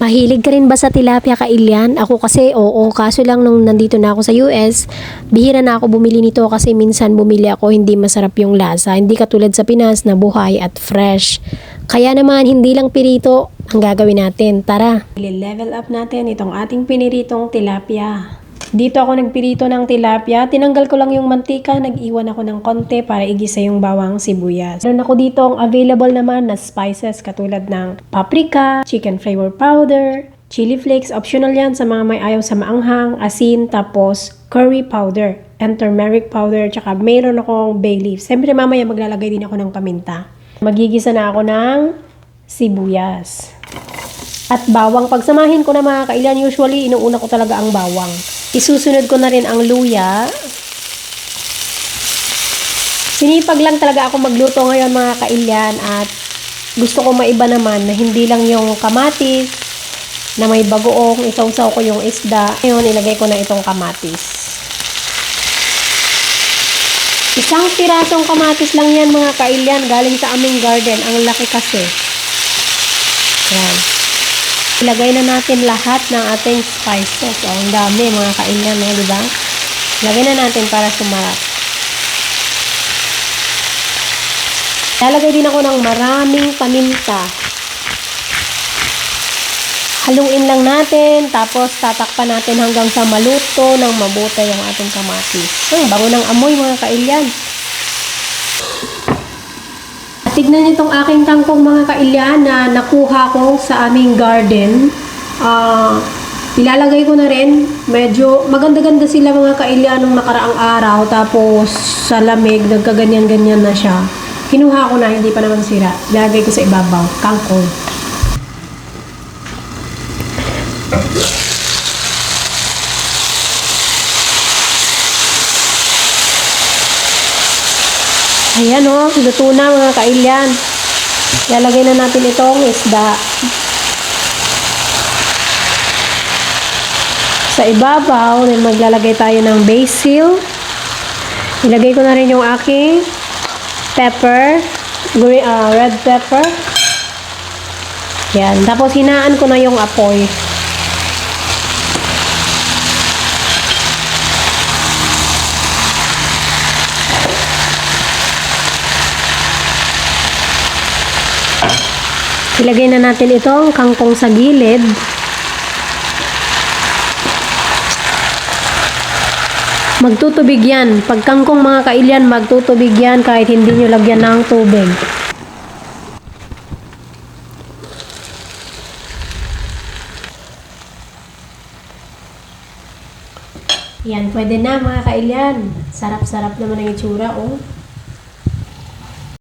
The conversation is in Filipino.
Mahilig ka rin ba sa tilapia, Kailian? Ako kasi oo, kaso lang nung nandito na ako sa US, bihira na ako bumili nito kasi minsan bumili ako hindi masarap yung lasa. Hindi katulad sa Pinas na buhay at fresh. Kaya naman hindi lang pirito ang gagawin natin. Tara! I-level up natin itong ating piniritong tilapia. Dito ako nagpirito ng tilapia. Tinanggal ko lang yung mantika, nag-iwan ako ng konti para igisa yung bawang sibuyas. Meron ako dito ang available naman na spices katulad ng paprika, chicken flavor powder, chili flakes, optional yan sa mga may ayaw sa maanghang, asin, tapos curry powder, and turmeric powder, tsaka mayroon akong bay leaves. Siyempre mamaya maglalagay din ako ng paminta. Magigisa na ako ng sibuyas. At bawang, pagsamahin ko na mga Kailian, usually inuuna ko talaga ang bawang. Isusunod ko na rin ang luya. Sinipag lang talaga ako magluto ngayon mga Kailian at gusto ko maiba naman na hindi lang yung kamatis na may bagoong, isawsaw ko yung isda. Ngayon ilagay ko na itong kamatis. Isang pirasong kamatis lang yan mga Kailian, galing sa aming garden. Ang laki kasi. Yan. Ilagay na natin lahat ng ating spices. O, ang dami mga Kailian, no, diba? Ilagay na natin para sumarap. Lalagay din ako ng maraming paminta. Haluin lang natin, tapos tatakpan natin hanggang sa maluto ng mabuti yung ating kamatis. Bango ng amoy mga Kailian. Tignan niyo itong aking kangkong mga Kailian na nakuha ko sa aming garden. Ilalagay ko na rin. Medyo maganda-ganda sila mga Kailian nung nakaraang araw. Tapos sa lamig, nagkaganyan-ganyan na siya. Kinuha ko na, hindi pa naman sira. Ilalagay ko sa ibabaw. Kangkong. Ayan o, luto na mga Kailian. Lalagay na natin itong isda. Sa ibabaw, maglalagay tayo ng basil. Ilagay ko na rin yung aking pepper, red pepper. Yan, tapos hinaan ko na yung apoy. Ilagay na natin itong kangkong sa gilid. Magtutubig yan. Pag kangkong mga Kailian, magtutubig yan kahit hindi nyo lagyan ng tubig. Yan, pwede na mga Kailian. Sarap-sarap naman ang itsura, oh.